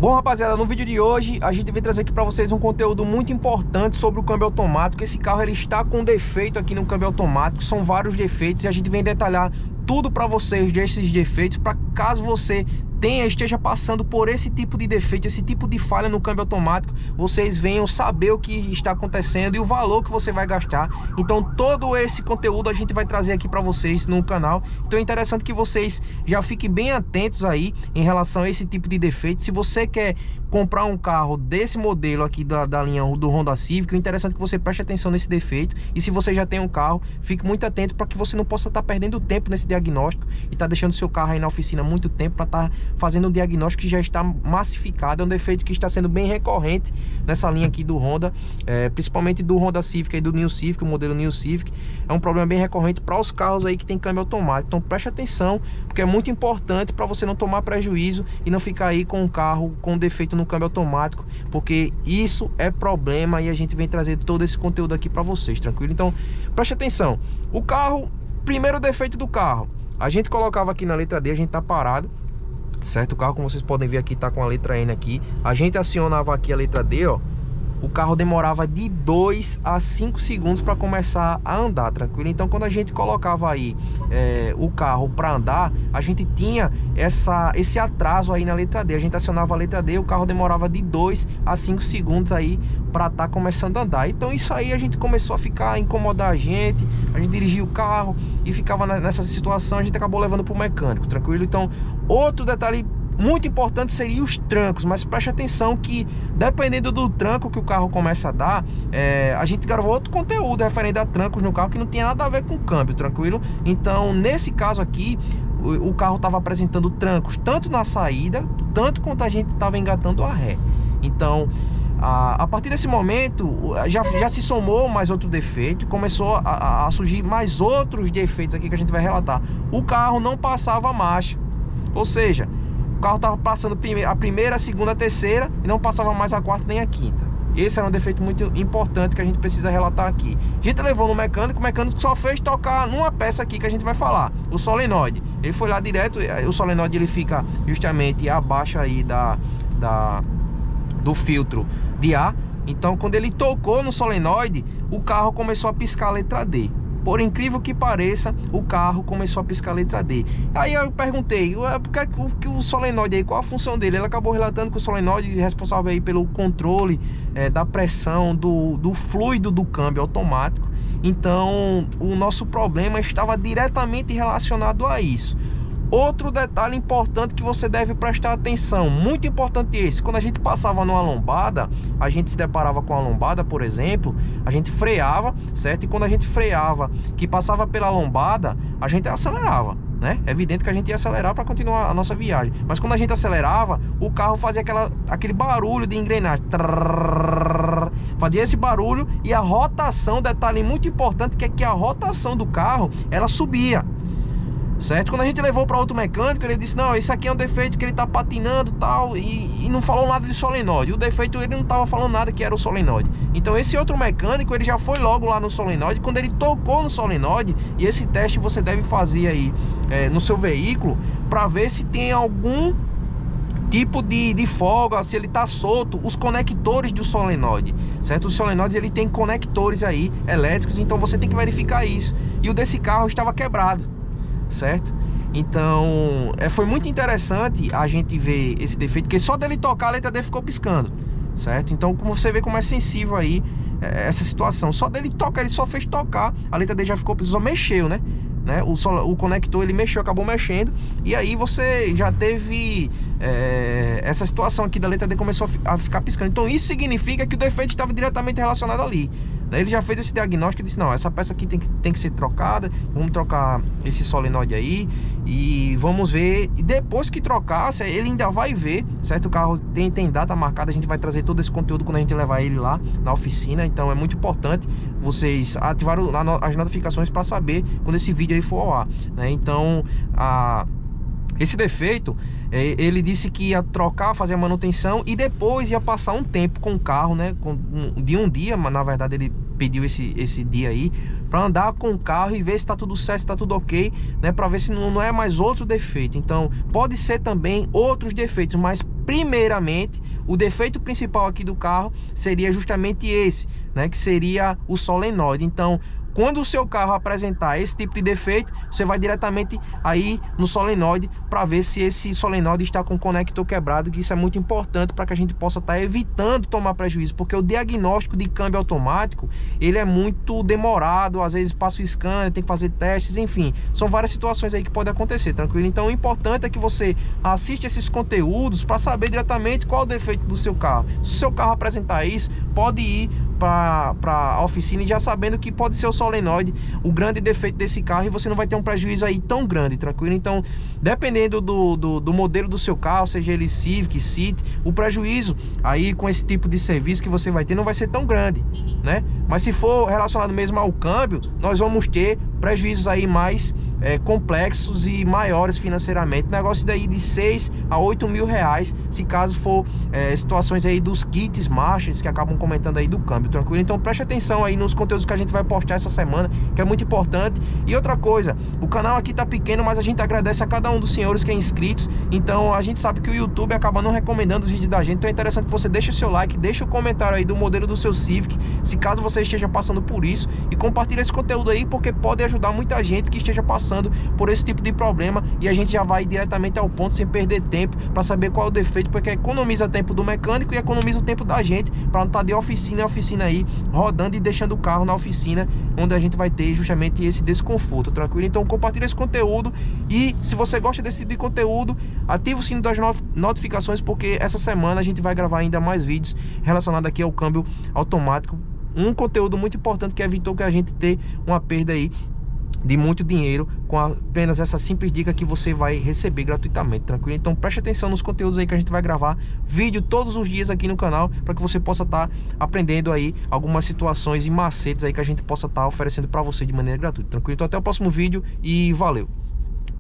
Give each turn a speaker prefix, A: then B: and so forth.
A: Bom, rapaziada, no vídeo de hoje a gente vem trazer aqui para vocês um conteúdo muito importante sobre o câmbio automático. Esse carro ele está com defeito aqui no câmbio automático, são vários defeitos e a gente vem detalhar tudo para vocês desses defeitos, para caso você esteja passando por esse tipo de defeito, esse tipo de falha no câmbio automático, vocês venham saber o que está acontecendo e o valor que você vai gastar. Então todo esse conteúdo a gente vai trazer aqui para vocês no canal. Então é interessante que vocês já fiquem bem atentos aí em relação a esse tipo de defeito. Se você quer comprar um carro desse modelo aqui da linha do Honda Civic, é interessante que você preste atenção nesse defeito. E se você já tem um carro, fique muito atento para que você não possa estar perdendo tempo nesse diagnóstico e tá deixando seu carro aí na oficina muito tempo para estar fazendo um diagnóstico que já está massificado. É um defeito que está sendo bem recorrente nessa linha aqui do Honda, principalmente do Honda Civic e do New Civic, o modelo New Civic. É um problema bem recorrente para os carros aí que tem câmbio automático. Então preste atenção, porque é muito importante para você não tomar prejuízo e não ficar aí com um carro com defeito no câmbio automático, porque isso é problema e a gente vem trazer todo esse conteúdo aqui para vocês, tranquilo? Então preste atenção. O carro, primeiro defeito do carro, a gente colocava aqui na letra D, a gente tá parado, certo? O carro, como vocês podem ver aqui, tá com a letra N aqui. A gente acionava aqui a letra D, ó. O carro demorava de 2 a 5 segundos para começar a andar, tranquilo? Então quando a gente colocava aí o carro para andar, a gente tinha esse atraso aí na letra D. A gente acionava a letra D, o carro demorava de 2 a 5 segundos aí para estar começando a andar. Então isso aí a gente começou a ficar, incomodar a gente dirigia o carro e ficava nessa situação, a gente acabou levando para o mecânico, tranquilo? Então outro detalhe muito importante seria os trancos, mas preste atenção que dependendo do tranco que o carro começa a dar, a gente gravou outro conteúdo referente a trancos no carro que não tinha nada a ver com o câmbio, tranquilo? Então nesse caso aqui o carro estava apresentando trancos tanto na saída, tanto quanto a gente estava engatando a ré. Então a partir desse momento já se somou mais outro defeito e começou a surgir mais outros defeitos aqui que a gente vai relatar. O carro não passava a marcha, ou seja, o carro estava passando a primeira, a segunda, a terceira e não passava mais a quarta nem a quinta. Esse era um defeito muito importante que a gente precisa relatar aqui. A gente levou no mecânico, o mecânico só fez tocar numa peça aqui que a gente vai falar, o solenoide. Ele foi lá direto, o solenoide ele fica justamente abaixo aí do filtro de ar. Então quando ele tocou no solenoide, o carro começou a piscar a letra D. Por incrível que pareça, o carro começou a piscar a letra D. Aí eu perguntei, por que o solenoide aí, qual a função dele? Ele acabou relatando que o solenoide é responsável aí pelo controle da pressão do fluido do câmbio automático. Então o nosso problema estava diretamente relacionado a isso. Outro detalhe importante que você deve prestar atenção, muito importante esse, quando a gente passava numa lombada, a gente se deparava com a lombada, por exemplo, a gente freava, certo? E quando a gente freava, que passava pela lombada, a gente acelerava, né? É evidente que a gente ia acelerar para continuar a nossa viagem, mas quando a gente acelerava, o carro fazia aquele barulho de engrenagem, fazia esse barulho e a rotação, detalhe muito importante, que é que a rotação do carro, ela subia. Certo? Quando a gente levou para outro mecânico, ele disse, não, esse aqui é um defeito que ele tá patinando tal, e não falou nada de solenoide. O defeito ele não tava falando nada que era o solenoide. Então esse outro mecânico, ele já foi logo lá no solenoide. Quando ele tocou no solenoide, e esse teste você deve fazer aí no seu veículo, para ver se tem algum tipo de folga, se ele tá solto, os conectores do solenoide, certo? Os solenoides ele tem conectores aí elétricos, então você tem que verificar isso. E o desse carro estava quebrado, certo? Então foi muito interessante a gente ver esse defeito, porque só dele tocar a letra D ficou piscando, certo? Então como você vê como é sensível aí essa situação, só dele tocar, ele só fez tocar, a letra D já ficou, só mexeu, né? O conector ele mexeu, acabou mexendo, e aí você já teve essa situação aqui da letra D começou a ficar piscando. Então isso significa que o defeito estava diretamente relacionado ali. Ele já fez esse diagnóstico e disse, não, essa peça aqui tem que ser trocada, vamos trocar esse solenoide aí e vamos ver. E depois que trocasse, ele ainda vai ver, certo? O carro tem data marcada, a gente vai trazer todo esse conteúdo quando a gente levar ele lá na oficina. Então é muito importante vocês ativarem as notificações para saber quando esse vídeo aí for ao ar, né? Então esse defeito, ele disse que ia trocar, fazer a manutenção e depois ia passar um tempo com o carro, né? De um dia, mas na verdade ele pediu esse dia aí para andar com o carro e ver se tá tudo certo, se tá tudo ok, né? Para ver se não é mais outro defeito. Então pode ser também outros defeitos, mas Primeiramente, o defeito principal aqui do carro seria justamente esse, né, que seria o solenoide. Então, quando o seu carro apresentar esse tipo de defeito, você vai diretamente aí no solenoide para ver se esse solenoide está com o conector quebrado, que isso é muito importante para que a gente possa estar evitando tomar prejuízo, porque o diagnóstico de câmbio automático, ele é muito demorado, às vezes passa o scanner, tem que fazer testes, enfim, são várias situações aí que podem acontecer, tranquilo? Então o importante é que você assista esses conteúdos para saber diretamente qual é o defeito do seu carro. Se o seu carro apresentar isso, pode ir para a oficina e já sabendo que pode ser o solenoide o grande defeito desse carro, e você não vai ter um prejuízo aí tão grande, tranquilo? Então, dependendo do modelo do seu carro, seja ele Civic, City, o prejuízo aí com esse tipo de serviço que você vai ter não vai ser tão grande, né? Mas se for relacionado mesmo ao câmbio, nós vamos ter prejuízos aí mais complexos e maiores financeiramente, negócio daí de 6 a 8 mil reais, se caso for situações aí dos kits marchas que acabam comentando aí do câmbio, tranquilo? Então preste atenção aí nos conteúdos que a gente vai postar essa semana, que é muito importante. E outra coisa, o canal aqui tá pequeno, mas a gente agradece a cada um dos senhores que é inscritos. Então a gente sabe que o YouTube acaba não recomendando os vídeos da gente, então é interessante que você deixe o seu like, deixe o comentário aí do modelo do seu Civic, se caso você esteja passando por isso, e compartilhe esse conteúdo aí, porque pode ajudar muita gente que esteja passando por esse tipo de problema, e a gente já vai diretamente ao ponto sem perder tempo para saber qual é o defeito, porque economiza tempo do mecânico e economiza o tempo da gente para não estar de oficina em oficina aí rodando e deixando o carro na oficina, onde a gente vai ter justamente esse desconforto, tranquilo? Então compartilha esse conteúdo, e se você gosta desse tipo de conteúdo, ativa o sino das notificações, porque essa semana a gente vai gravar ainda mais vídeos relacionados aqui ao câmbio automático, um conteúdo muito importante que evitou que a gente ter uma perda aí de muito dinheiro com apenas essa simples dica que você vai receber gratuitamente, tranquilo? Então preste atenção nos conteúdos aí que a gente vai gravar vídeo todos os dias aqui no canal, para que você possa estar aprendendo aí algumas situações e macetes aí que a gente possa estar oferecendo para você de maneira gratuita, tranquilo? Então até o próximo vídeo e valeu!